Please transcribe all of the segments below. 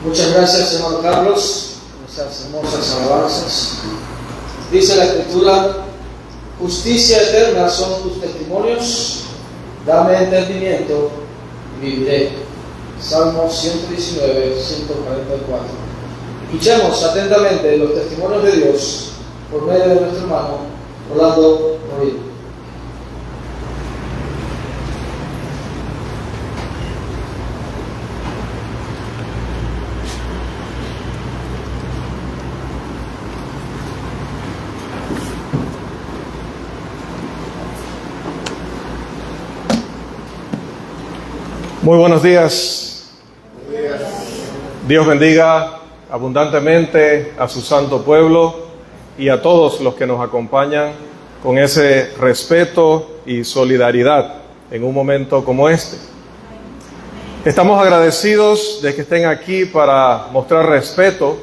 Muchas gracias, hermano Carlos, por esas hermosas alabanzas. Dice la Escritura: justicia eterna son tus testimonios, dame entendimiento y viviré. Salmo 119, 144. Escuchemos atentamente los testimonios de Dios por medio de nuestro hermano Rolando Morillo. Muy buenos días. Dios bendiga abundantemente a su santo pueblo y a todos los que nos acompañan con ese respeto y solidaridad en un momento como este. Estamos agradecidos de que estén aquí para mostrar respeto,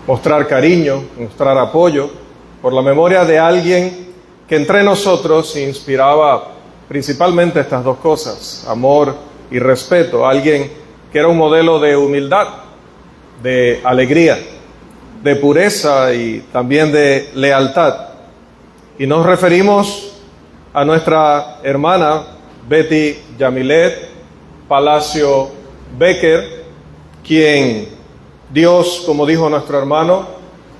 mostrar cariño, mostrar apoyo por la memoria de alguien que entre nosotros inspiraba principalmente estas dos cosas: amor y respeto. Alguien que era un modelo de humildad, de alegría, de pureza y también de lealtad. Y nos referimos a nuestra hermana Betty Yamilet Palacio Becker, quien Dios, como dijo nuestro hermano,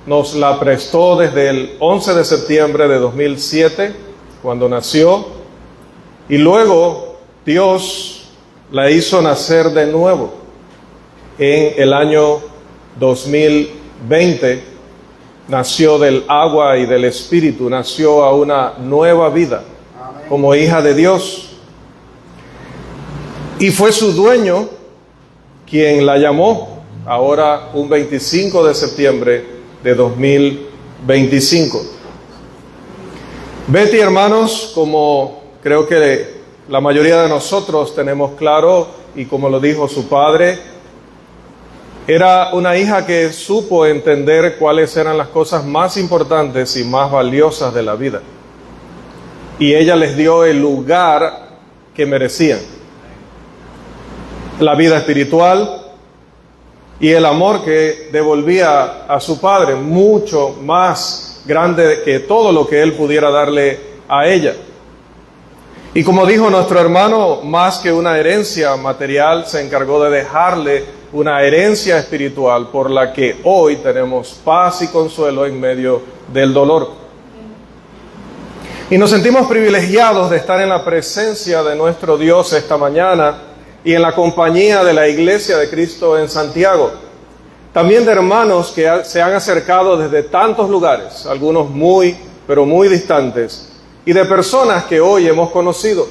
nos la prestó desde el 11 de septiembre de 2007, cuando nació. Y luego Dios la hizo nacer de nuevo en el año 2020. Nació del agua y del Espíritu, nació a una nueva vida como hija de Dios. Y fue su dueño quien la llamó ahora un 25 de septiembre de 2025. Betty, hermanos, como creo que la mayoría de nosotros tenemos claro, y como lo dijo su padre, era una hija que supo entender cuáles eran las cosas más importantes y más valiosas de la vida. Y ella les dio el lugar que merecían: la vida espiritual y el amor que devolvía a su padre, mucho más grande que todo lo que él pudiera darle a ella. Y como dijo nuestro hermano, más que una herencia material, se encargó de dejarle una herencia espiritual por la que hoy tenemos paz y consuelo en medio del dolor. Y nos sentimos privilegiados de estar en la presencia de nuestro Dios esta mañana y en la compañía de la Iglesia de Cristo en Santiago. También de hermanos que se han acercado desde tantos lugares, algunos muy, pero muy distantes, y de personas que hoy hemos conocido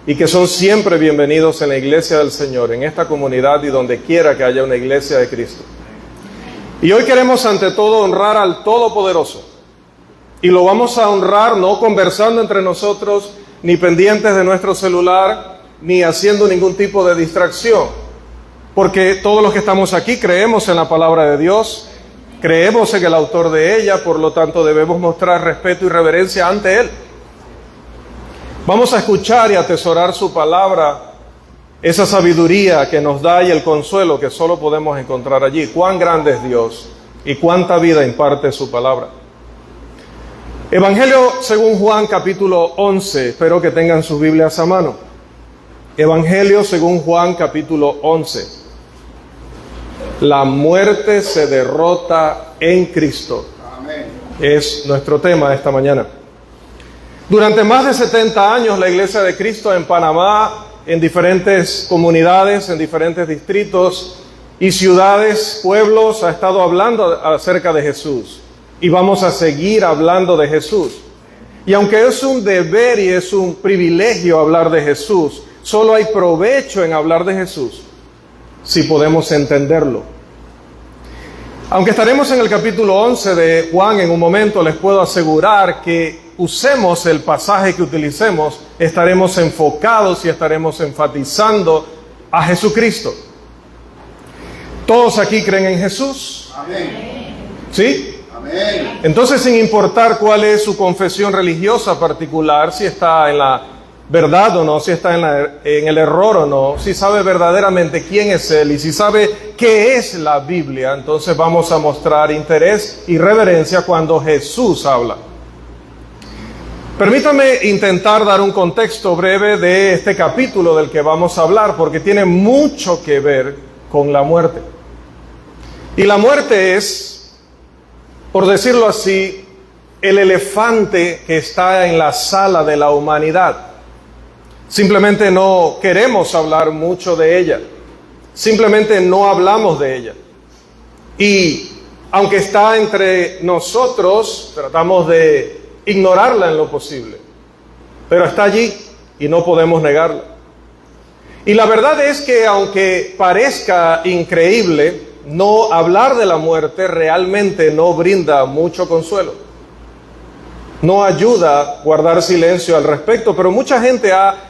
y que son siempre bienvenidos en la Iglesia del Señor, en esta comunidad y donde quiera que haya una Iglesia de Cristo. Y hoy queremos ante todo honrar al Todopoderoso, y lo vamos a honrar no conversando entre nosotros, ni pendientes de nuestro celular, ni haciendo ningún tipo de distracción, porque todos los que estamos aquí creemos en la palabra de Dios, creemos en el autor de ella, por lo tanto debemos mostrar respeto y reverencia ante Él. Vamos a escuchar y atesorar su palabra, esa sabiduría que nos da y el consuelo que solo podemos encontrar allí. Cuán grande es Dios y cuánta vida imparte su palabra. Evangelio según Juan, capítulo 11. Espero que tengan sus Biblias a mano. Evangelio según Juan, capítulo 11. La muerte se derrota en Cristo. Amén. Es nuestro tema esta mañana. Durante más de 70 años, la Iglesia de Cristo en Panamá, en diferentes comunidades, en diferentes distritos y ciudades, pueblos, ha estado hablando acerca de Jesús. Y vamos a seguir hablando de Jesús. Y aunque es un deber y es un privilegio hablar de Jesús, solo hay provecho en hablar de Jesús si podemos entenderlo. Aunque estaremos en el capítulo 11 de Juan en un momento, les puedo asegurar que usemos el pasaje que utilicemos, estaremos enfocados y estaremos enfatizando a Jesucristo. ¿Todos aquí creen en Jesús? Amén. ¿Sí? Amén. Entonces, sin importar cuál es su confesión religiosa particular, si está en la verdad o no, si está en el error o no, si sabe verdaderamente quién es Él y si sabe qué es la Biblia, entonces vamos a mostrar interés y reverencia cuando Jesús habla. Permítame intentar dar un contexto breve de este capítulo del que vamos a hablar, porque tiene mucho que ver con la muerte. Y la muerte es, por decirlo así, el elefante que está en la sala de la humanidad. Simplemente no queremos hablar mucho de ella. Simplemente no hablamos de ella. Y aunque está entre nosotros, tratamos de ignorarla en lo posible. Pero está allí y no podemos negarla. Y la verdad es que aunque parezca increíble, no hablar de la muerte realmente no brinda mucho consuelo. No ayuda a guardar silencio al respecto, pero mucha gente ha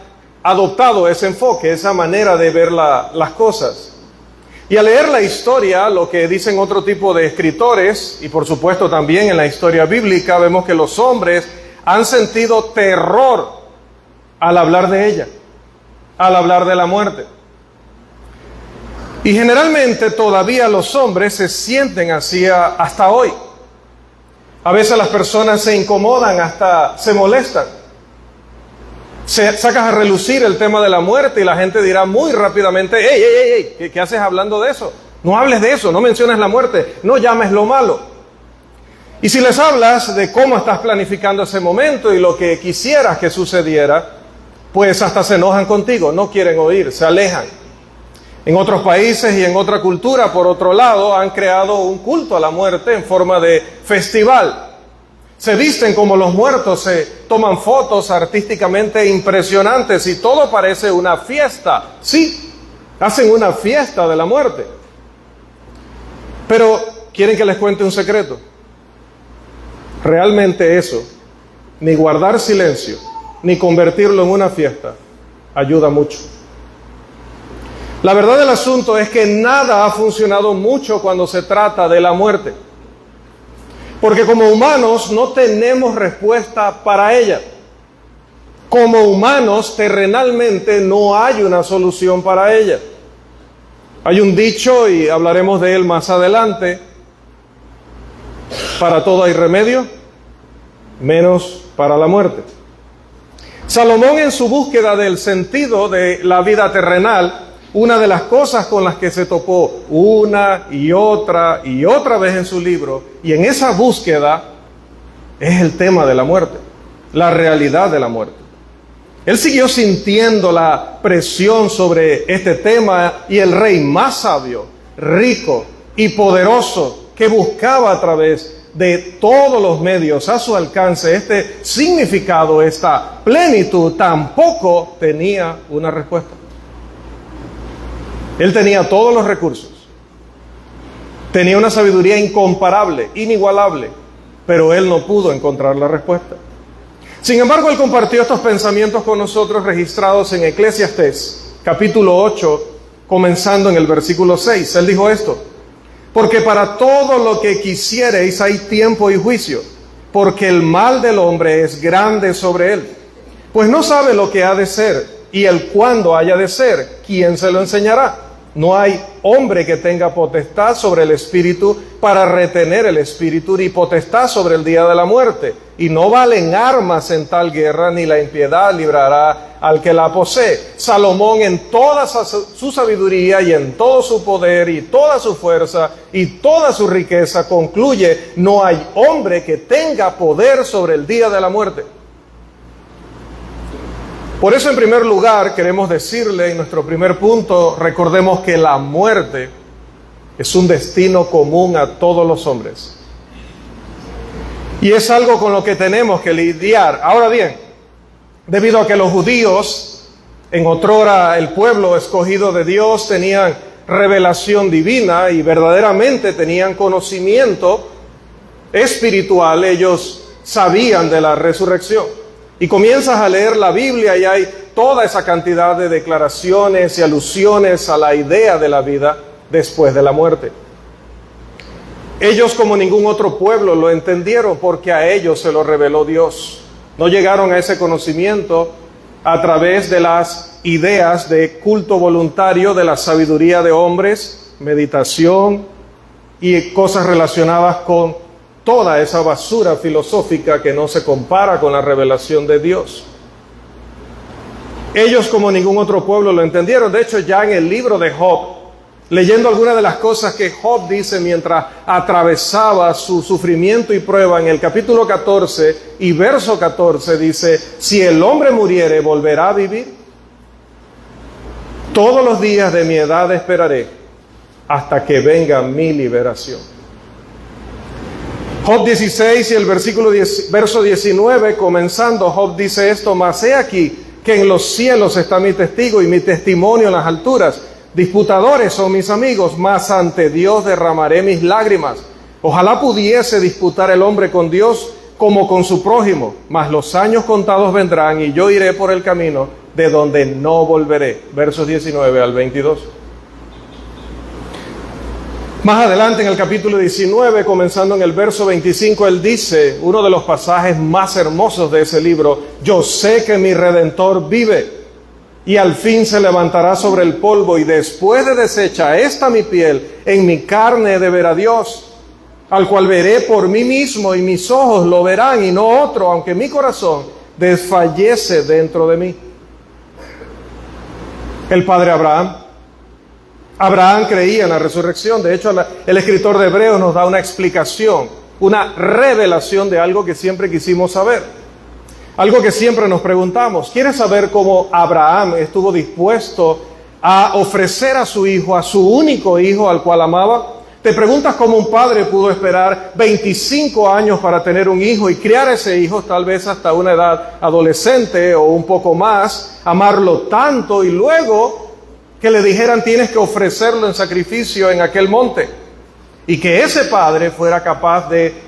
adoptado ese enfoque, esa manera de ver las cosas. Y al leer la historia, lo que dicen otro tipo de escritores, y por supuesto también en la historia bíblica, vemos que los hombres han sentido terror al hablar de ella, al hablar de la muerte. Y generalmente todavía los hombres se sienten así hasta hoy. A veces las personas se incomodan, hasta se molestan. Sacas a relucir el tema de la muerte y la gente dirá muy rápidamente: ¡Ey! ¿Qué haces hablando de eso? No hables de eso, no menciones la muerte, no llames lo malo. Y si les hablas de cómo estás planificando ese momento y lo que quisieras que sucediera, pues hasta se enojan contigo, no quieren oír, se alejan. En otros países y en otra cultura, por otro lado, han creado un culto a la muerte en forma de festival. Se visten como los muertos, se toman fotos artísticamente impresionantes y todo parece una fiesta. Sí, hacen una fiesta de la muerte. Pero, ¿quieren que les cuente un secreto? Realmente eso, ni guardar silencio, ni convertirlo en una fiesta, ayuda mucho. La verdad del asunto es que nada ha funcionado mucho cuando se trata de la muerte. Porque como humanos no tenemos respuesta para ella. Como humanos terrenalmente no hay una solución para ella. Hay un dicho, y hablaremos de él más adelante: para todo hay remedio, menos para la muerte. Salomón, en su búsqueda del sentido de la vida terrenal, una de las cosas con las que se topó una y otra vez en su libro, y en esa búsqueda, es el tema de la muerte, la realidad de la muerte. Él siguió sintiendo la presión sobre este tema, y el rey más sabio, rico y poderoso, que buscaba a través de todos los medios a su alcance este significado, esta plenitud, tampoco tenía una respuesta. Él tenía todos los recursos, tenía una sabiduría incomparable, inigualable, pero él no pudo encontrar la respuesta. Sin embargo, él compartió estos pensamientos con nosotros, registrados en Eclesiastés, capítulo 8, comenzando en el versículo 6. Él dijo esto: porque para todo lo que quisiereis hay tiempo y juicio, porque el mal del hombre es grande sobre él, pues no sabe lo que ha de ser, y el cuándo haya de ser, ¿quién se lo enseñará? No hay hombre que tenga potestad sobre el espíritu para retener el espíritu, ni potestad sobre el día de la muerte. Y no valen armas en tal guerra, ni la impiedad librará al que la posee. Salomón, en toda su sabiduría y en todo su poder y toda su fuerza y toda su riqueza, concluye: no hay hombre que tenga poder sobre el día de la muerte. Por eso, en primer lugar, queremos decirle, en nuestro primer punto, recordemos que la muerte es un destino común a todos los hombres. Y es algo con lo que tenemos que lidiar. Ahora bien, debido a que los judíos, en otrora el pueblo escogido de Dios, tenían revelación divina y verdaderamente tenían conocimiento espiritual, ellos sabían de la resurrección. Y comienzas a leer la Biblia y hay toda esa cantidad de declaraciones y alusiones a la idea de la vida después de la muerte. Ellos, como ningún otro pueblo, lo entendieron porque a ellos se lo reveló Dios. No llegaron a ese conocimiento a través de las ideas de culto voluntario, de la sabiduría de hombres, meditación y cosas relacionadas con toda esa basura filosófica que no se compara con la revelación de Dios. Ellos, como ningún otro pueblo, lo entendieron. De hecho, ya en el libro de Job, leyendo algunas de las cosas que Job dice mientras atravesaba su sufrimiento y prueba, en el capítulo 14 y verso 14 dice: si el hombre muriere, ¿volverá a vivir? Todos los días de mi edad esperaré hasta que venga mi liberación. Job 16 y el verso 19, comenzando, Job dice esto: mas he aquí que en los cielos está mi testigo y mi testimonio en las alturas. Disputadores son mis amigos, mas ante Dios derramaré mis lágrimas. Ojalá pudiese disputar el hombre con Dios como con su prójimo, mas los años contados vendrán y yo iré por el camino de donde no volveré. Versos 19 al 22. Más adelante en el capítulo 19, comenzando en el verso 25, él dice, uno de los pasajes más hermosos de ese libro: yo sé que mi Redentor vive y al fin se levantará sobre el polvo, y después de deshecha esta mi piel, en mi carne he de ver a Dios, al cual veré por mí mismo, y mis ojos lo verán y no otro, aunque mi corazón desfallece dentro de mí. El padre Abraham creía en la resurrección. De hecho, el escritor de Hebreos nos da una explicación, una revelación de algo que siempre quisimos saber, algo que siempre nos preguntamos. ¿Quieres saber cómo Abraham estuvo dispuesto a ofrecer a su hijo, a su único hijo al cual amaba? ¿Te preguntas cómo un padre pudo esperar 25 años para tener un hijo y criar a ese hijo, tal vez hasta una edad adolescente o un poco más, amarlo tanto y luego que le dijeran tienes que ofrecerlo en sacrificio en aquel monte? Y que ese padre fuera capaz de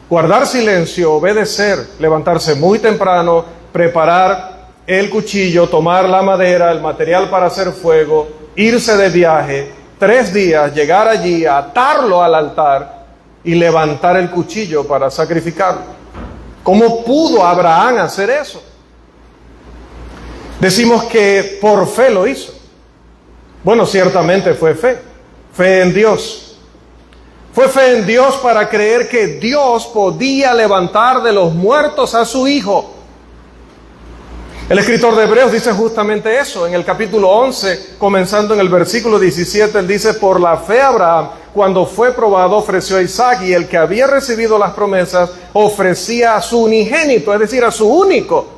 guardar silencio, obedecer, levantarse muy temprano, preparar el cuchillo, tomar la madera, el material para hacer fuego, irse de viaje, 3 días, llegar allí, atarlo al altar y levantar el cuchillo para sacrificarlo. ¿Cómo pudo Abraham hacer eso? Decimos que por fe lo hizo. Bueno, ciertamente fue fe en Dios. Fue fe en Dios para creer que Dios podía levantar de los muertos a su hijo. El escritor de Hebreos dice justamente eso. En el capítulo 11, comenzando en el versículo 17, él dice: por la fe Abraham, cuando fue probado, ofreció a Isaac, y el que había recibido las promesas ofrecía a su unigénito, es decir, a su único,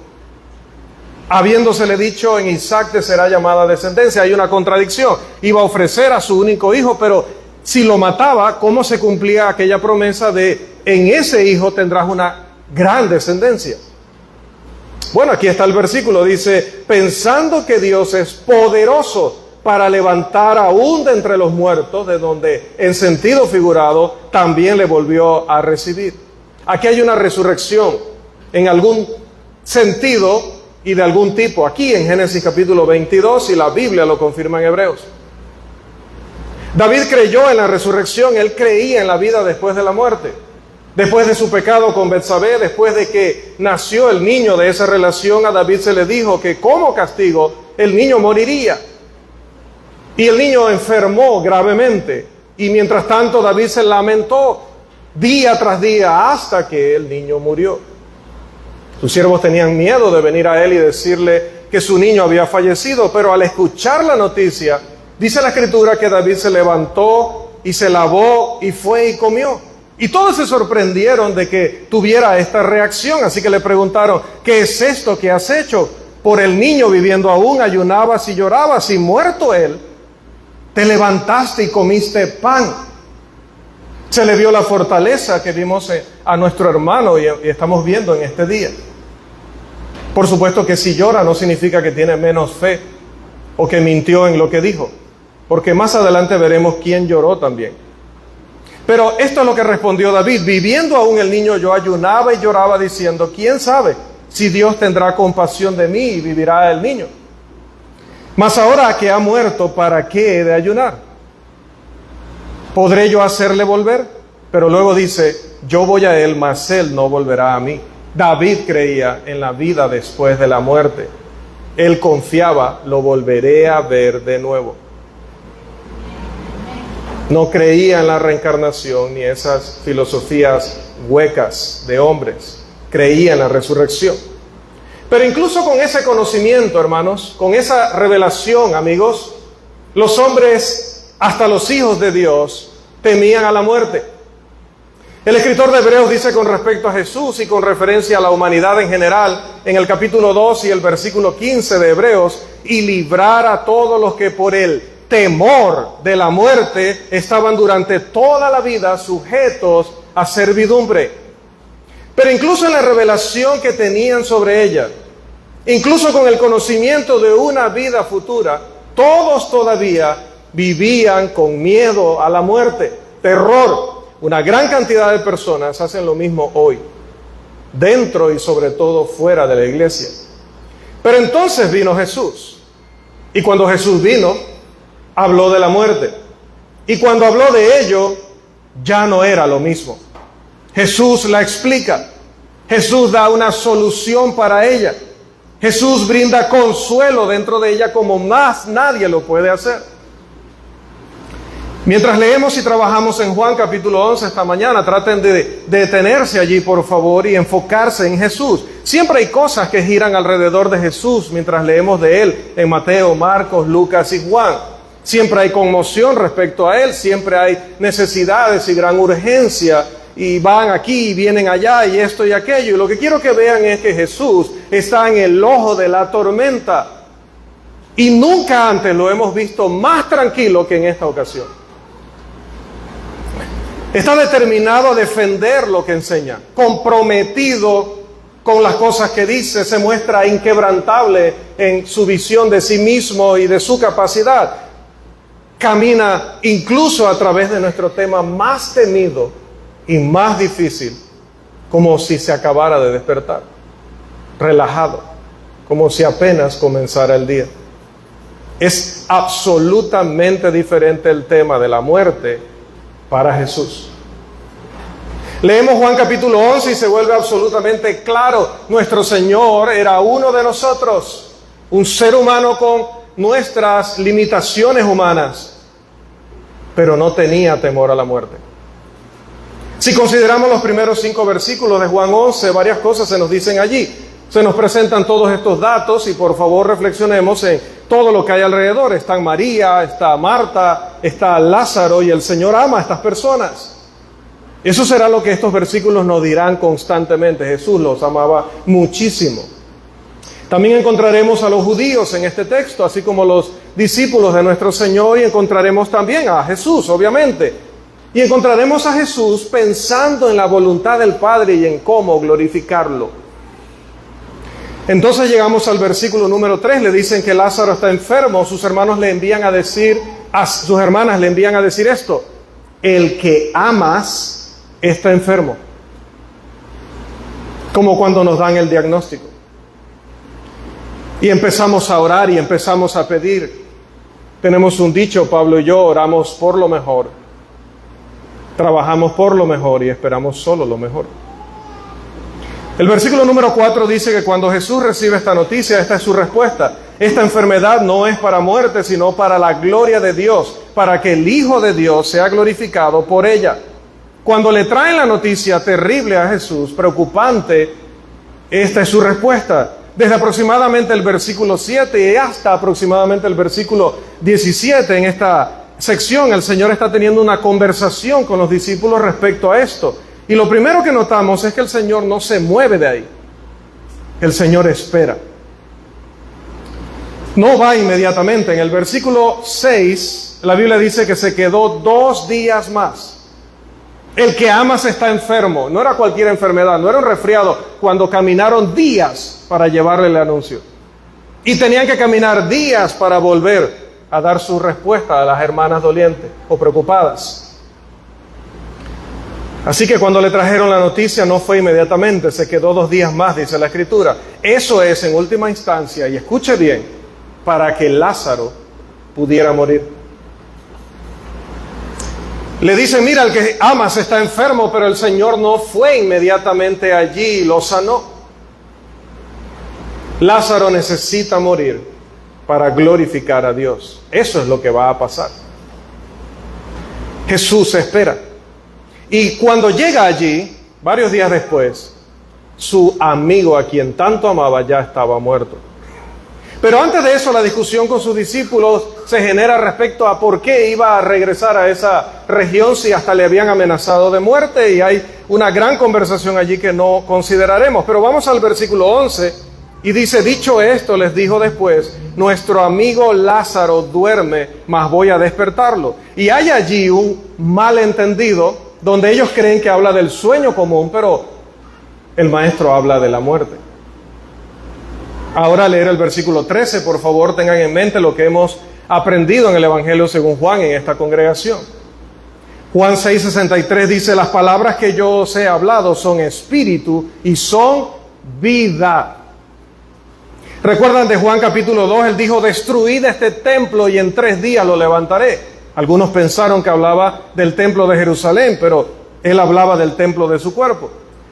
habiéndosele dicho: en Isaac te será llamada descendencia. Hay una contradicción. Iba a ofrecer a su único hijo, pero si lo mataba, ¿cómo se cumplía aquella promesa de en ese hijo tendrás una gran descendencia? Bueno, aquí está el versículo, dice: pensando que Dios es poderoso para levantar aún de entre los muertos, de donde en sentido figurado también le volvió a recibir. Aquí hay una resurrección en algún sentido y de algún tipo, aquí en Génesis capítulo 22, y la Biblia lo confirma en Hebreos. David creyó en la resurrección, él creía en la vida después de la muerte. Después de su pecado con Betsabé, después de que nació el niño de esa relación, a David se le dijo que como castigo el niño moriría. Y el niño enfermó gravemente, y mientras tanto David se lamentó día tras día hasta que el niño murió. Sus siervos tenían miedo de venir a él y decirle que su niño había fallecido, pero al escuchar la noticia, dice la Escritura que David se levantó y se lavó y fue y comió. Y todos se sorprendieron de que tuviera esta reacción, así que le preguntaron: ¿qué es esto que has hecho? Por el niño viviendo aún ayunabas y llorabas, y muerto él, te levantaste y comiste pan. Se le vio la fortaleza que vimos a nuestro hermano y estamos viendo en este día. Por supuesto que si llora no significa que tiene menos fe o que mintió en lo que dijo, porque más adelante veremos quién lloró también. Pero esto es lo que respondió David: viviendo aún el niño yo ayunaba y lloraba diciendo: ¿quién sabe si Dios tendrá compasión de mí y vivirá el niño? Mas ahora que ha muerto, ¿para qué he de ayunar? ¿Podré yo hacerle volver? Pero luego dice: yo voy a él, mas él no volverá a mí. David creía en la vida después de la muerte. él confiaba, lo volveré a ver de nuevo. No creía en la reencarnación ni esas filosofías huecas de hombres. Creía en la resurrección. Pero incluso con ese conocimiento, hermanos, con esa revelación, amigos, los hombres, hasta los hijos de Dios, temían a la muerte. El escritor de Hebreos dice con respecto a Jesús y con referencia a la humanidad en general, en el capítulo 2 y el versículo 15 de Hebreos, y librar a todos los que por el temor de la muerte estaban durante toda la vida sujetos a servidumbre. Pero incluso en la revelación que tenían sobre ella, incluso con el conocimiento de una vida futura, todos todavía vivían con miedo a la muerte, terror. Una gran cantidad de personas hacen lo mismo hoy, dentro y sobre todo fuera de la iglesia. Pero entonces vino Jesús, y cuando Jesús vino, habló de la muerte. Y cuando habló de ello, ya no era lo mismo. Jesús la explica. Jesús da una solución para ella. Jesús brinda consuelo dentro de ella como más nadie lo puede hacer. Mientras leemos y trabajamos en Juan capítulo 11 esta mañana, traten de detenerse allí, por favor, y enfocarse en Jesús. Siempre hay cosas que giran alrededor de Jesús mientras leemos de Él en Mateo, Marcos, Lucas y Juan. Siempre hay conmoción respecto a Él, siempre hay necesidades y gran urgencia, y van aquí y vienen allá y esto y aquello. Y lo que quiero que vean es que Jesús está en el ojo de la tormenta. Y nunca antes lo hemos visto más tranquilo que en esta ocasión. Está determinado a defender lo que enseña, comprometido con las cosas que dice, se muestra inquebrantable en su visión de sí mismo y de su capacidad. Camina incluso a través de nuestro tema más temido y más difícil, como si se acabara de despertar, relajado, como si apenas comenzara el día. Es absolutamente diferente el tema de la muerte para Jesús. Leemos Juan capítulo 11 y se vuelve absolutamente claro. Nuestro Señor era uno de nosotros, un ser humano con nuestras limitaciones humanas, pero no tenía temor a la muerte. Si consideramos los primeros 5 versículos de Juan 11, varias cosas se nos dicen allí. Se nos presentan todos estos datos y por favor reflexionemos en todo lo que hay alrededor. Está María, está Marta, está Lázaro, y el Señor ama a estas personas. Eso será lo que estos versículos nos dirán constantemente. Jesús los amaba muchísimo. También encontraremos a los judíos en este texto, así como los discípulos de nuestro Señor, y encontraremos también a Jesús, obviamente. Y encontraremos a Jesús pensando en la voluntad del Padre y en cómo glorificarlo. Entonces llegamos al versículo número 3, le dicen que Lázaro está enfermo, sus hermanas le envían a decir esto: el que amas está enfermo. Como cuando nos dan el diagnóstico. Y empezamos a orar y empezamos a pedir. Tenemos un dicho, Pablo y yo, oramos por lo mejor, trabajamos por lo mejor y esperamos solo lo mejor. El versículo número 4 dice que cuando Jesús recibe esta noticia, esta es su respuesta. Esta enfermedad no es para muerte, sino para la gloria de Dios, para que el Hijo de Dios sea glorificado por ella. Cuando le traen la noticia terrible a Jesús, preocupante, esta es su respuesta. Desde aproximadamente el versículo 7 y hasta aproximadamente el versículo 17, en esta sección, el Señor está teniendo una conversación con los discípulos respecto a esto. Y lo primero que notamos es que el Señor no se mueve de ahí. El Señor espera. No va inmediatamente. En el versículo 6, la Biblia dice que se quedó 2 días más. El que amas está enfermo. No era cualquier enfermedad, no era un resfriado. Cuando caminaron días para llevarle el anuncio. Y tenían que caminar días para volver a dar su respuesta a las hermanas dolientes o preocupadas. Así que cuando le trajeron la noticia no fue inmediatamente, se quedó 2 días más, dice la Escritura. Eso es en última instancia, y escuche bien, para que Lázaro pudiera morir. Le dicen, mira, el que amas está enfermo, pero el Señor no fue inmediatamente allí y lo sanó. Lázaro necesita morir para glorificar a Dios. Eso es lo que va a pasar. Jesús espera. Y cuando llega allí, varios días después, su amigo a quien tanto amaba ya estaba muerto. Pero antes de eso, la discusión con sus discípulos se genera respecto a por qué iba a regresar a esa región si hasta le habían amenazado de muerte, y hay una gran conversación allí que no consideraremos. Pero vamos al versículo 11 y dice: dicho esto, les dijo después: nuestro amigo Lázaro duerme, mas voy a despertarlo. Y hay allí un malentendido donde ellos creen que habla del sueño común, pero el maestro habla de la muerte. Ahora leer el versículo 13, por favor, tengan en mente lo que hemos aprendido en el Evangelio según Juan en esta congregación. Juan 6:63 dice: las palabras que yo os he hablado son espíritu y son vida. ¿Recuerdan de Juan capítulo 2? Él dijo: destruid este templo y en 3 días lo levantaré. Algunos pensaron que hablaba del templo de Jerusalén, pero él hablaba del templo de su cuerpo.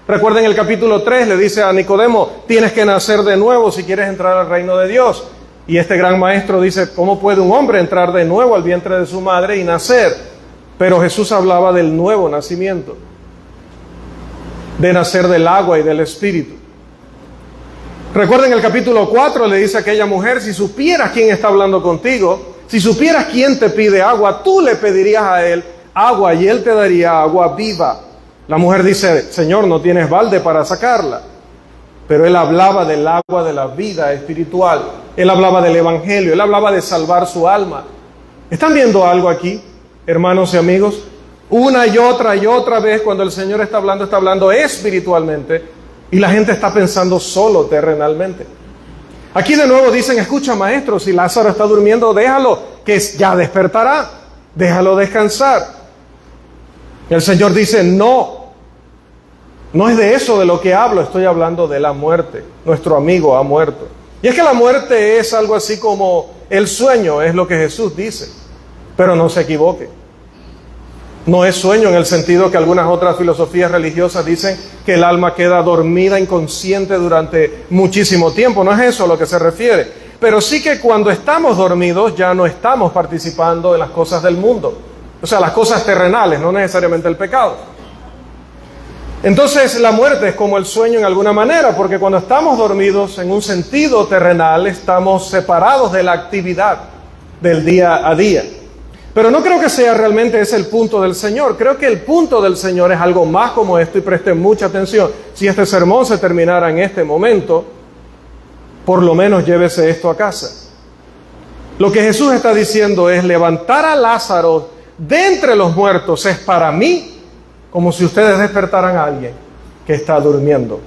Recuerden el capítulo 3, le dice a Nicodemo: tienes que nacer de nuevo si quieres entrar al reino de Dios. Y este gran maestro dice: ¿cómo puede un hombre entrar de nuevo al vientre de su madre y nacer? Pero Jesús hablaba del nuevo nacimiento, de nacer del agua y del espíritu. Recuerden el capítulo 4, le dice a aquella mujer: si supieras quién está hablando contigo, si supieras quién te pide agua, tú le pedirías a él agua y él te daría agua viva. La mujer dice: Señor, no tienes balde para sacarla. Pero él hablaba del agua de la vida espiritual. Él hablaba del evangelio. Él hablaba de salvar su alma. ¿Están viendo algo aquí, hermanos y amigos? Una y otra vez cuando el Señor está hablando espiritualmente, y la gente está pensando solo terrenalmente. Aquí de nuevo dicen: escucha, maestro, si Lázaro está durmiendo, déjalo, que ya despertará. Déjalo descansar. El Señor dice: no es de eso de lo que hablo, estoy hablando de la muerte. Nuestro amigo ha muerto. Y es que la muerte es algo así como el sueño, es lo que Jesús dice. Pero no se equivoque. No es sueño en el sentido que algunas otras filosofías religiosas dicen que el alma queda dormida, inconsciente durante muchísimo tiempo. No es eso a lo que se refiere. Pero sí que cuando estamos dormidos ya no estamos participando en las cosas del mundo. O sea, las cosas terrenales, no necesariamente el pecado. Entonces la muerte es como el sueño en alguna manera, porque cuando estamos dormidos en un sentido terrenal, estamos separados de la actividad del día a día. Pero no creo que sea realmente ese el punto del Señor. Creo que el punto del Señor es algo más como esto, y presten mucha atención. Si este sermón se terminara en este momento, por lo menos llévese esto a casa. Lo que Jesús está diciendo es: levantar a Lázaro de entre los muertos es para mí como si ustedes despertaran a alguien que está durmiendo.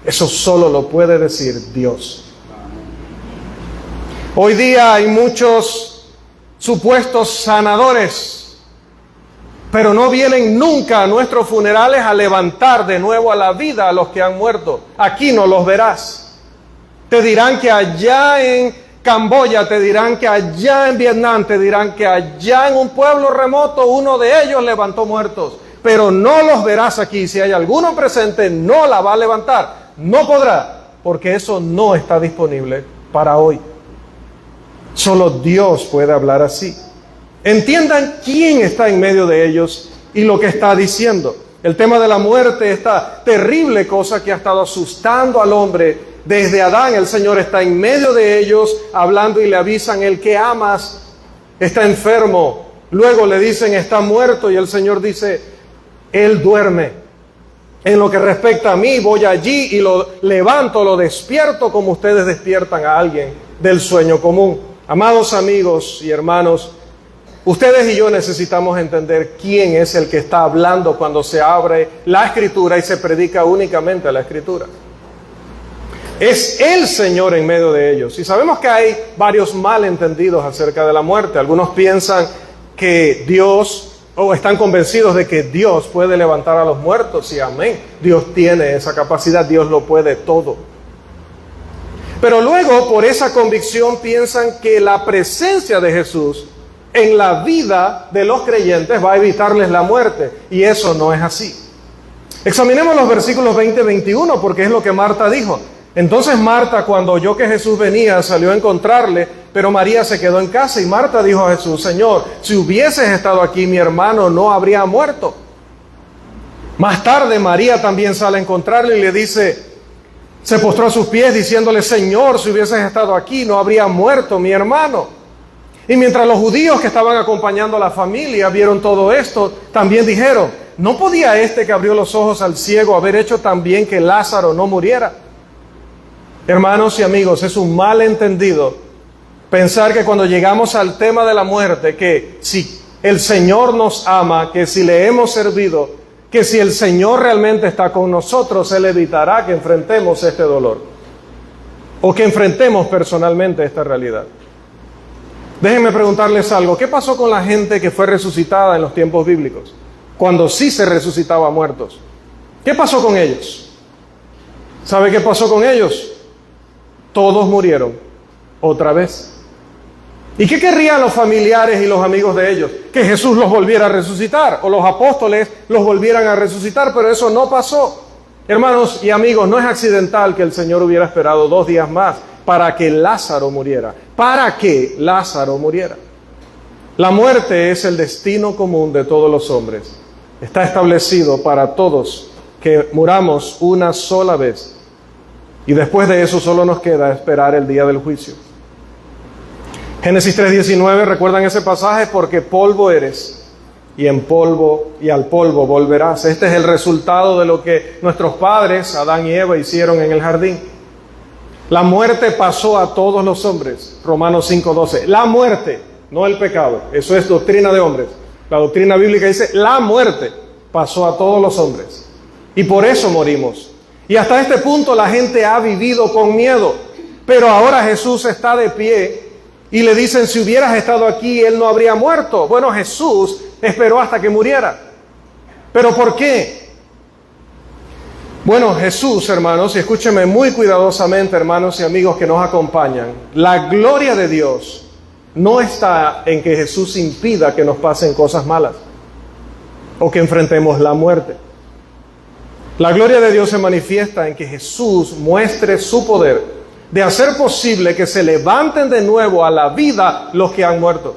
Eso solo lo puede decir Dios. Hoy día hay muchos supuestos sanadores, pero no vienen nunca a nuestros funerales a levantar de nuevo a la vida a los que han muerto. Aquí no los verás. Te dirán que allá en Camboya, te dirán que allá en Vietnam, te dirán que allá en un pueblo remoto uno de ellos levantó muertos, pero no los verás aquí. Si hay alguno presente, no la va a levantar, no podrá, porque eso no está disponible para hoy. Solo Dios puede hablar así. Entiendan quién está en medio de ellos y lo que está diciendo. El tema de la muerte, esta terrible cosa que ha estado asustando al hombre desde Adán. El Señor está en medio de ellos hablando y le avisan: el que amas está enfermo. Luego le dicen: está muerto, y el Señor dice: él duerme. En lo que respecta a mí, voy allí y lo levanto, lo despierto como ustedes despiertan a alguien del sueño común. Amados amigos y hermanos, ustedes y yo necesitamos entender quién es el que está hablando cuando se abre la Escritura y se predica únicamente la Escritura. Es el Señor en medio de ellos. Y sabemos que hay varios malentendidos acerca de la muerte. Algunos piensan que Dios, o están convencidos de que Dios puede levantar a los muertos, y amén. Dios tiene esa capacidad, Dios lo puede todo. Pero luego, por esa convicción, piensan que la presencia de Jesús en la vida de los creyentes va a evitarles la muerte, y eso no es así. Examinemos los versículos 20 y 21, porque es lo que Marta dijo. Entonces Marta, cuando oyó que Jesús venía, salió a encontrarle, pero María se quedó en casa y Marta dijo a Jesús: Señor, si hubieses estado aquí, mi hermano no habría muerto. Más tarde María también sale a encontrarle y le dice, se postró a sus pies diciéndole: Señor, si hubieses estado aquí, no habría muerto mi hermano. Y mientras los judíos que estaban acompañando a la familia vieron todo esto, también dijeron: ¿no podía este que abrió los ojos al ciego haber hecho también que Lázaro no muriera? Hermanos y amigos, es un malentendido pensar que cuando llegamos al tema de la muerte, que si el Señor nos ama, que si le hemos servido, que si el Señor realmente está con nosotros, Él evitará que enfrentemos este dolor o que enfrentemos personalmente esta realidad. Déjenme preguntarles algo. ¿Qué pasó con la gente que fue resucitada en los tiempos bíblicos? Cuando sí se resucitaba muertos. ¿Qué pasó con ellos? ¿Sabe qué pasó con ellos? Todos murieron otra vez. ¿Y qué querrían los familiares y los amigos de ellos? Que Jesús los volviera a resucitar, o los apóstoles los volvieran a resucitar, pero eso no pasó. Hermanos y amigos, no es accidental que el Señor hubiera esperado 2 días más para que Lázaro muriera. Para que Lázaro muriera. La muerte es el destino común de todos los hombres. Está establecido para todos que muramos una sola vez. Y después de eso solo nos queda esperar el día del juicio. Génesis 3:19, ¿recuerdan ese pasaje? Porque polvo eres, y en polvo y al polvo volverás. Este es el resultado de lo que nuestros padres, Adán y Eva, hicieron en el jardín. La muerte pasó a todos los hombres. Romanos 5:12. La muerte, no el pecado. Eso es doctrina de hombres. La doctrina bíblica dice, la muerte pasó a todos los hombres. Y por eso morimos. Y hasta este punto la gente ha vivido con miedo. Pero ahora Jesús está de pie y le dicen, si hubieras estado aquí, Él no habría muerto. Bueno, Jesús esperó hasta que muriera. ¿Pero por qué? Bueno, Jesús, hermanos, y escúchenme muy cuidadosamente, hermanos y amigos que nos acompañan, la gloria de Dios no está en que Jesús impida que nos pasen cosas malas o que enfrentemos la muerte. La gloria de Dios se manifiesta en que Jesús muestre su poder de hacer posible que se levanten de nuevo a la vida los que han muerto.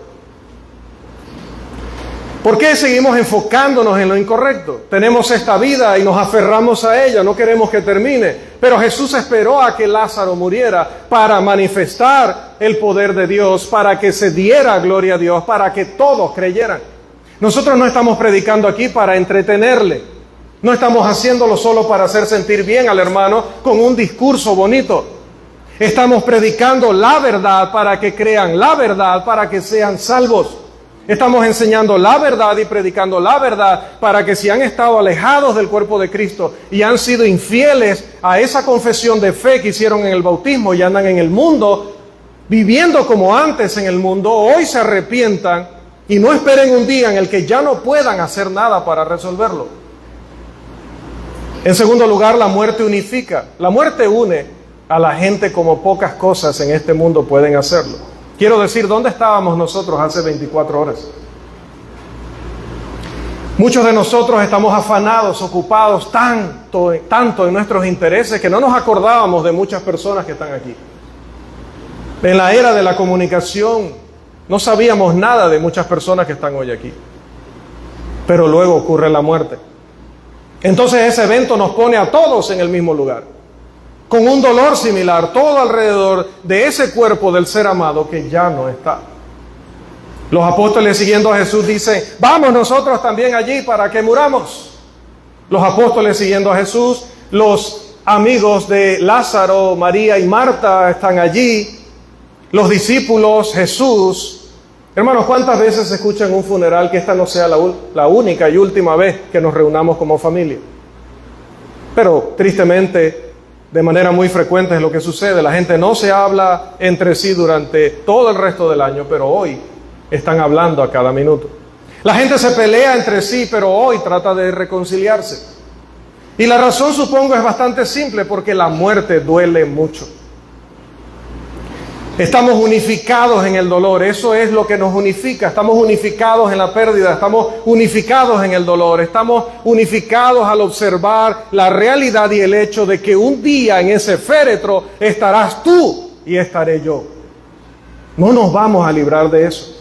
¿Por qué seguimos enfocándonos en lo incorrecto? Tenemos esta vida y nos aferramos a ella, no queremos que termine. Pero Jesús esperó a que Lázaro muriera para manifestar el poder de Dios, para que se diera gloria a Dios, para que todos creyeran. Nosotros no estamos predicando aquí para entretenerle. No estamos haciéndolo solo para hacer sentir bien al hermano con un discurso bonito. Estamos predicando la verdad para que crean la verdad, para que sean salvos. Estamos enseñando la verdad y predicando la verdad para que si han estado alejados del cuerpo de Cristo y han sido infieles a esa confesión de fe que hicieron en el bautismo y andan en el mundo, viviendo como antes en el mundo, hoy se arrepientan y no esperen un día en el que ya no puedan hacer nada para resolverlo. En segundo lugar, la muerte unifica. La muerte une a la gente como pocas cosas en este mundo pueden hacerlo. Quiero decir, ¿dónde estábamos nosotros hace 24 horas? Muchos de nosotros estamos afanados, ocupados tanto en nuestros intereses que no nos acordábamos de muchas personas que están aquí. En la era de la comunicación no sabíamos nada de muchas personas que están hoy aquí. Pero luego ocurre la muerte. Entonces ese evento nos pone a todos en el mismo lugar, con un dolor similar, todo alrededor de ese cuerpo del ser amado que ya no está. Los apóstoles siguiendo a Jesús dicen, vamos nosotros también allí para que muramos. Los apóstoles siguiendo a Jesús, los amigos de Lázaro, María y Marta están allí, los discípulos, Jesús. Hermanos, ¿cuántas veces se escucha en un funeral que esta no sea la única y última vez que nos reunamos como familia? Pero tristemente, de manera muy frecuente es lo que sucede. La gente no se habla entre sí durante todo el resto del año, pero hoy están hablando a cada minuto. La gente se pelea entre sí, pero hoy trata de reconciliarse. Y la razón, supongo, es bastante simple, porque la muerte duele mucho. Estamos unificados en el dolor, eso es lo que nos unifica. Estamos unificados en la pérdida, estamos unificados en el dolor, estamos unificados al observar la realidad y el hecho de que un día en ese féretro estarás tú y estaré yo. No nos vamos a librar de eso.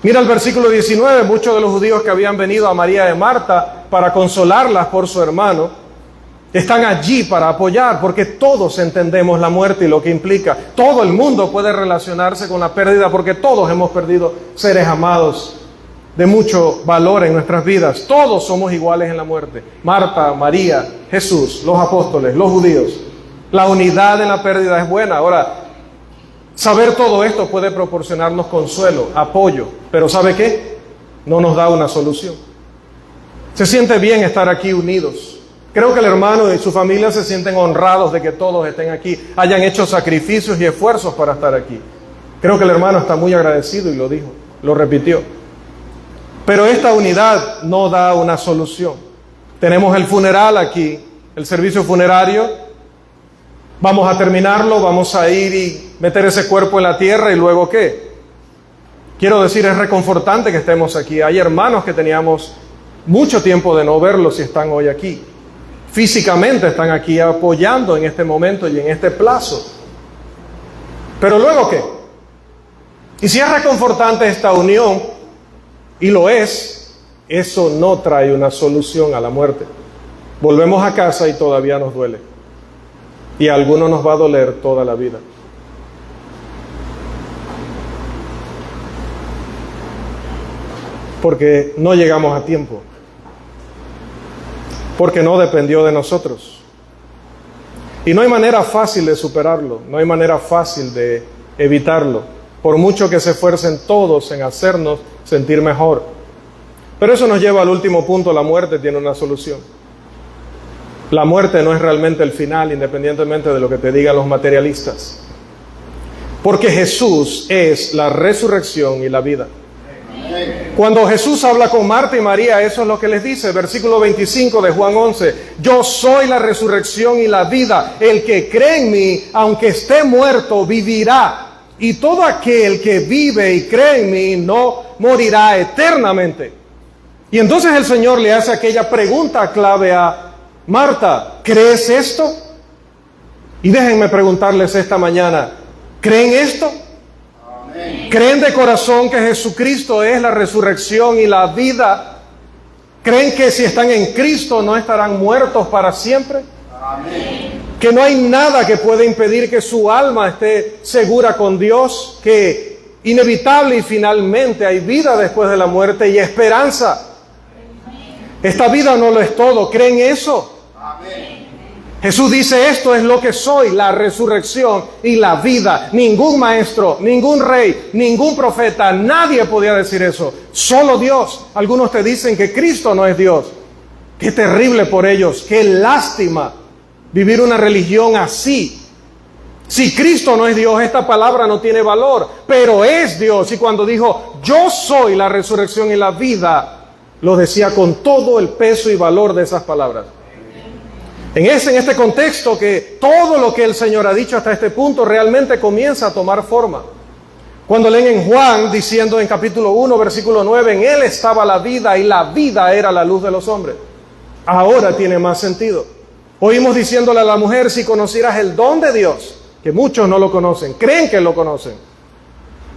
Mira el versículo 19, muchos de los judíos que habían venido a María y Marta para consolarlas por su hermano, están allí para apoyar, porque todos entendemos la muerte y lo que implica. Todo el mundo puede relacionarse con la pérdida, porque todos hemos perdido seres amados de mucho valor en nuestras vidas. Todos somos iguales en la muerte. Marta, María, Jesús, los apóstoles, los judíos. La unidad en la pérdida es buena. Ahora, saber todo esto puede proporcionarnos consuelo, apoyo, pero ¿sabe qué? No nos da una solución. Se siente bien estar aquí unidos. Creo que el hermano y su familia se sienten honrados de que todos estén aquí, hayan hecho sacrificios y esfuerzos para estar aquí. Creo que el hermano está muy agradecido y lo dijo, lo repitió. Pero esta unidad no da una solución. Tenemos el funeral aquí, el servicio funerario. Vamos a terminarlo, vamos a ir y meter ese cuerpo en la tierra y luego ¿qué? Quiero decir, es reconfortante que estemos aquí. Hay hermanos que teníamos mucho tiempo de no verlos y están hoy aquí. Físicamente están aquí apoyando en este momento y en este plazo. Pero luego ¿qué? Y si es reconfortante esta unión, y lo es, eso no trae una solución a la muerte. Volvemos a casa y todavía nos duele. Y a algunos nos va a doler toda la vida. Porque no llegamos a tiempo. Porque no dependió de nosotros. Y no hay manera fácil de superarlo, no hay manera fácil de evitarlo, por mucho que se esfuercen todos en hacernos sentir mejor. Pero eso nos lleva al último punto: la muerte tiene una solución. La muerte no es realmente el final, independientemente de lo que te digan los materialistas. Porque Jesús es la resurrección y la vida. Cuando Jesús habla con Marta y María, eso es lo que les dice, versículo 25 de Juan 11. Yo soy la resurrección y la vida. El que cree en mí, aunque esté muerto, vivirá. Y todo aquel que vive y cree en mí no morirá eternamente. Y entonces el Señor le hace aquella pregunta clave a Marta: ¿crees esto? Y déjenme preguntarles esta mañana, ¿creen esto? ¿Creen de corazón que Jesucristo es la resurrección y la vida? ¿Creen que si están en Cristo no estarán muertos para siempre? Amén. Que no hay nada que pueda impedir que su alma esté segura con Dios, que inevitable y finalmente hay vida después de la muerte y esperanza. Esta vida no lo es todo. ¿Creen eso? Amén. Jesús dice: esto es lo que soy, la resurrección y la vida. Ningún maestro, ningún rey, ningún profeta, nadie podía decir eso. Solo Dios. Algunos te dicen que Cristo no es Dios. Qué terrible por ellos, qué lástima vivir una religión así. Si Cristo no es Dios, esta palabra no tiene valor, pero es Dios. Y cuando dijo: yo soy la resurrección y la vida, lo decía con todo el peso y valor de esas palabras. En este contexto, que todo lo que el Señor ha dicho hasta este punto realmente comienza a tomar forma. Cuando leen en Juan, diciendo en capítulo 1, versículo 9, en Él estaba la vida y la vida era la luz de los hombres. Ahora tiene más sentido. Oímos diciéndole a la mujer: si conocieras el don de Dios, que muchos no lo conocen, creen que lo conocen.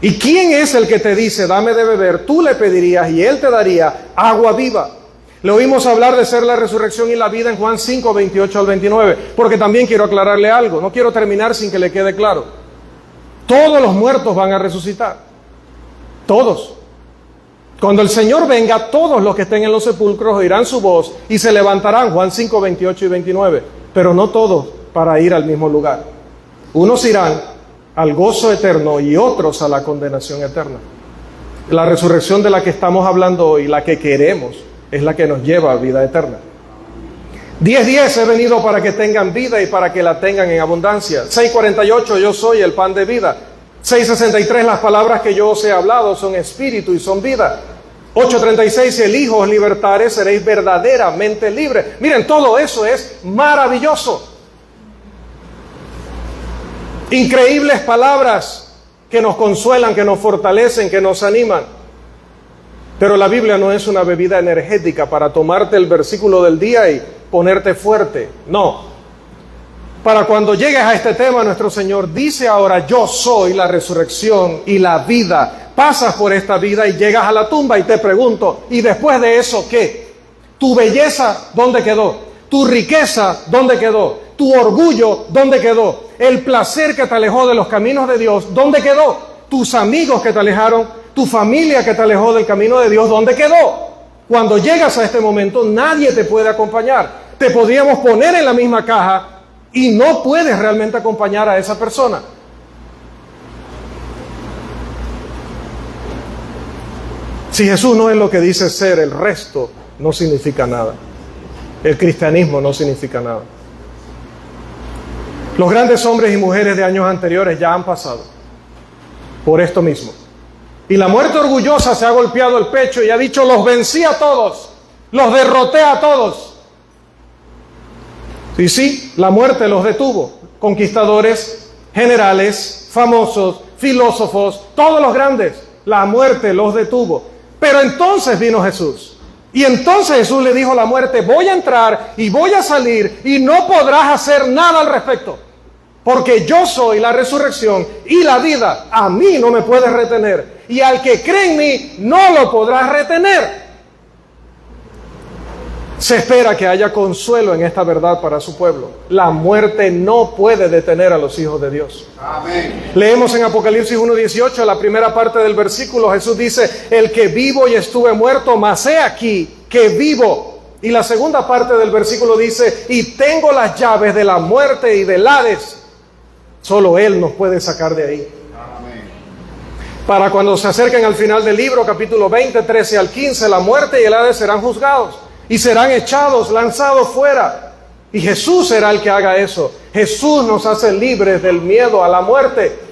¿Y quién es el que te dice, dame de beber? Tú le pedirías y Él te daría agua viva. Le oímos hablar de ser la resurrección y la vida en Juan 5, 28 al 29, porque también quiero aclararle algo, no quiero terminar sin que le quede claro. Todos los muertos van a resucitar, todos. Cuando el Señor venga, todos los que estén en los sepulcros oirán su voz y se levantarán, Juan 5, 28 y 29, pero no todos para ir al mismo lugar. Unos irán al gozo eterno y otros a la condenación eterna. La resurrección de la que estamos hablando hoy, la que queremos, es la que nos lleva a vida eterna. 10:10, he venido para que tengan vida y para que la tengan en abundancia. 6:48, yo soy el pan de vida. 6:63, las palabras que yo os he hablado son espíritu y son vida. 8:36, si el Hijo os libertare, seréis verdaderamente libres. Miren, todo eso es maravilloso. Increíbles palabras que nos consuelan, que nos fortalecen, que nos animan. Pero la Biblia no es una bebida energética para tomarte el versículo del día y ponerte fuerte. No. Para cuando llegues a este tema, nuestro Señor dice ahora: yo soy la resurrección y la vida. Pasas por esta vida y llegas a la tumba y te pregunto, ¿y después de eso qué? ¿Tu belleza dónde quedó? ¿Tu riqueza dónde quedó? ¿Tu orgullo dónde quedó? ¿El placer que te alejó de los caminos de Dios dónde quedó? ¿Tus amigos que te alejaron? ¿Tu familia que te alejó del camino de Dios dónde quedó? Cuando llegas a este momento, nadie te puede acompañar. Te podríamos poner en la misma caja y no puedes realmente acompañar a esa persona. Si Jesús no es lo que dice ser, el resto no significa nada. El cristianismo no significa nada. Los grandes hombres y mujeres de años anteriores ya han pasado por esto mismo. Y la muerte orgullosa se ha golpeado el pecho y ha dicho: los vencí a todos, los derroté a todos. Y sí, la muerte los detuvo. Conquistadores, generales, famosos, filósofos, todos los grandes, la muerte los detuvo. Pero entonces vino Jesús. Y entonces Jesús le dijo a la muerte: voy a entrar y voy a salir y no podrás hacer nada al respecto. Porque yo soy la resurrección y la vida. A mí no me puedes retener. Y al que cree en mí no lo podrás retener. Se espera que haya consuelo en esta verdad para su pueblo. La muerte no puede detener a los hijos de Dios. Amén. Leemos en Apocalipsis 1:18, la primera parte del versículo. Jesús dice: el que vivo y estuve muerto, mas he aquí que vivo. Y la segunda parte del versículo dice: y tengo las llaves de la muerte y del Hades. Solo Él nos puede sacar de ahí. Amén. Para cuando se acerquen al final del libro, capítulo 20, 13 al 15, la muerte y el Hades serán juzgados y serán echados, lanzados fuera. Y Jesús será el que haga eso. Jesús nos hace libres del miedo a la muerte.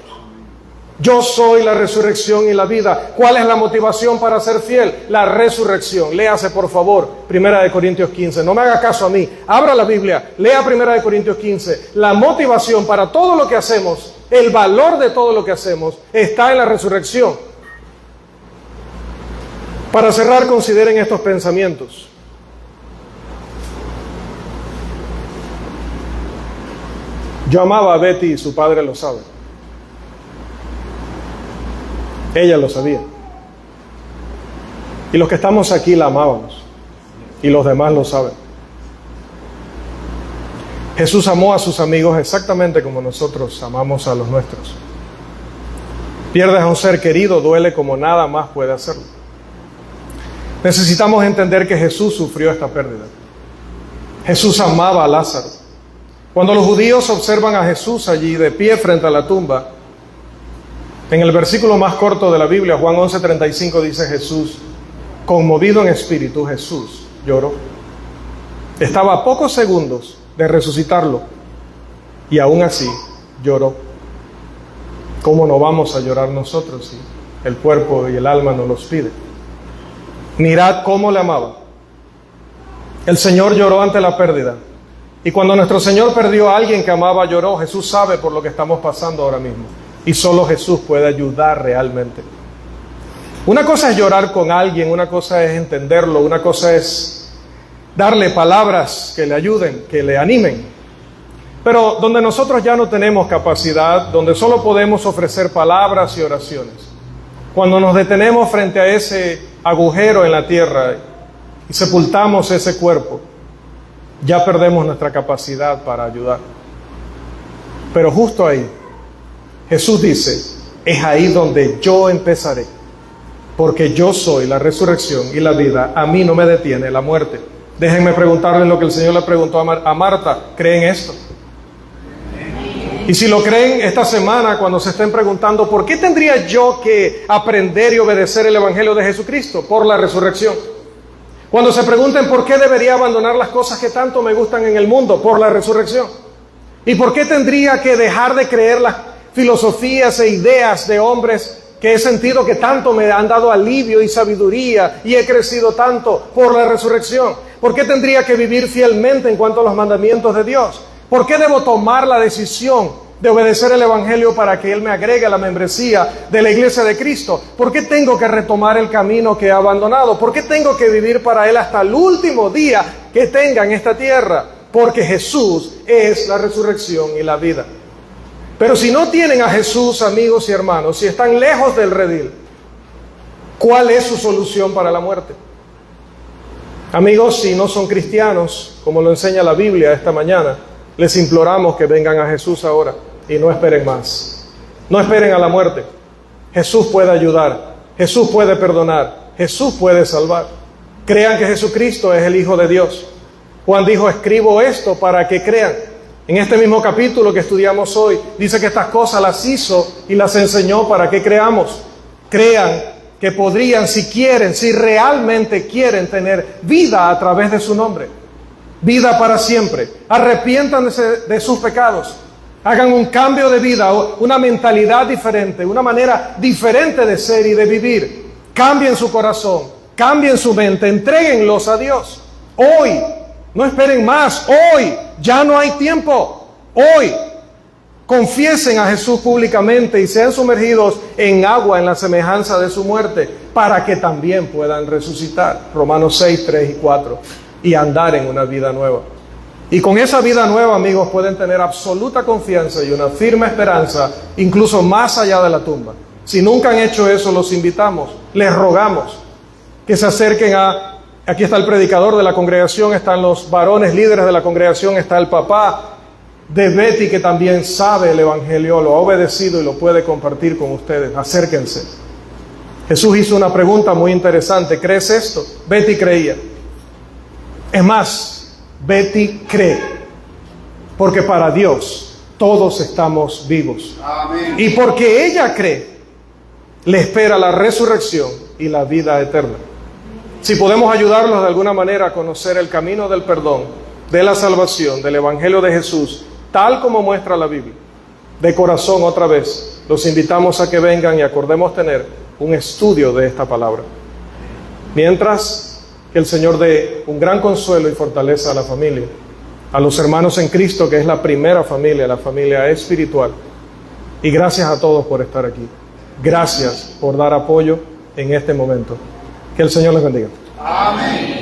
Yo soy la resurrección y la vida. ¿Cuál es la motivación para ser fiel? La resurrección. Léase, por favor, 1 Corintios 15. No me haga caso a mí. Abra la Biblia. Lea 1 Corintios 15. La motivación para todo lo que hacemos, el valor de todo lo que hacemos, está en la resurrección. Para cerrar, consideren estos pensamientos. Yo amaba a Betty y su padre lo sabe. Ella lo sabía. Y los que estamos aquí la amábamos. Y los demás lo saben. Jesús amó a sus amigos exactamente como nosotros amamos a los nuestros. Pierdes a un ser querido, duele como nada más puede hacerlo. Necesitamos entender que Jesús sufrió esta pérdida. Jesús amaba a Lázaro. Cuando los judíos observan a Jesús allí de pie frente a la tumba, en el versículo más corto de la Biblia, Juan 11:35, dice: Jesús, conmovido en espíritu, Jesús lloró. Estaba a pocos segundos de resucitarlo y aún así lloró. ¿Cómo no vamos a llorar nosotros si el cuerpo y el alma nos los piden? Mirad cómo le amaba. El Señor lloró ante la pérdida. Y cuando nuestro Señor perdió a alguien que amaba, lloró. Jesús sabe por lo que estamos pasando ahora mismo. Y solo Jesús puede ayudar realmente. Una cosa es llorar con alguien, una cosa es entenderlo, una cosa es darle palabras que le ayuden, que le animen. Pero donde nosotros ya no tenemos capacidad, donde solo podemos ofrecer palabras y oraciones, cuando nos detenemos frente a ese agujero en la tierra y sepultamos ese cuerpo, ya perdemos nuestra capacidad para ayudar. Pero justo ahí, Jesús dice: es ahí donde yo empezaré, porque yo soy la resurrección y la vida. A mí no me detiene la muerte. Déjenme preguntarles lo que el Señor le preguntó a Marta. ¿Creen esto? Y si lo creen, esta semana, cuando se estén preguntando: ¿por qué tendría yo que aprender y obedecer el Evangelio de Jesucristo? Por la resurrección. Cuando se pregunten: ¿por qué debería abandonar las cosas que tanto me gustan en el mundo? Por la resurrección. ¿Y por qué tendría que dejar de creer las filosofías e ideas de hombres que he sentido que tanto me han dado alivio y sabiduría y he crecido tanto? Por la resurrección. ¿Por qué tendría que vivir fielmente en cuanto a los mandamientos de Dios? ¿Por qué debo tomar la decisión de obedecer el Evangelio para que Él me agregue a la membresía de la Iglesia de Cristo? ¿Por qué tengo que retomar el camino que he abandonado? ¿Por qué tengo que vivir para Él hasta el último día que tenga en esta tierra? Porque Jesús es la resurrección y la vida. Pero si no tienen a Jesús, amigos y hermanos, si están lejos del redil, ¿cuál es su solución para la muerte? Amigos, si no son cristianos, como lo enseña la Biblia esta mañana, les imploramos que vengan a Jesús ahora y no esperen más. No esperen a la muerte. Jesús puede ayudar, Jesús puede perdonar, Jesús puede salvar. Crean que Jesucristo es el Hijo de Dios. Juan dijo, escribo esto para que crean. En este mismo capítulo que estudiamos hoy, dice que estas cosas las hizo y las enseñó para que creamos. Crean que podrían, si quieren, si realmente quieren tener vida a través de su nombre. Vida para siempre. Arrepiéntanse de sus pecados. Hagan un cambio de vida, una mentalidad diferente, una manera diferente de ser y de vivir. Cambien su corazón, cambien su mente, entréguenlos a Dios. Hoy, no esperen más. Hoy, ya no hay tiempo. Hoy, confiesen a Jesús públicamente y sean sumergidos en agua en la semejanza de su muerte, para que también puedan resucitar. Romanos 6, 3 y 4. Y andar en una vida nueva. Y con esa vida nueva, amigos, pueden tener absoluta confianza y una firme esperanza, incluso más allá de la tumba. Si nunca han hecho eso, los invitamos, les rogamos que se acerquen aquí está el predicador de la congregación, están los varones líderes de la congregación, está el papá de Betty, que también sabe el Evangelio, lo ha obedecido y lo puede compartir con ustedes. Acérquense. Jesús hizo una pregunta muy interesante. ¿Crees esto? Betty creía. Es más, Betty cree. Porque para Dios todos estamos vivos. Amén. Y porque ella cree, le espera la resurrección y la vida eterna. Si podemos ayudarlos de alguna manera a conocer el camino del perdón, de la salvación, del Evangelio de Jesús, tal como muestra la Biblia, de corazón otra vez, los invitamos a que vengan y acordemos tener un estudio de esta palabra. Mientras, que el Señor dé un gran consuelo y fortaleza a la familia, a los hermanos en Cristo, que es la primera familia, la familia espiritual. Y gracias a todos por estar aquí. Gracias por dar apoyo en este momento. Que el Señor les bendiga. Amén.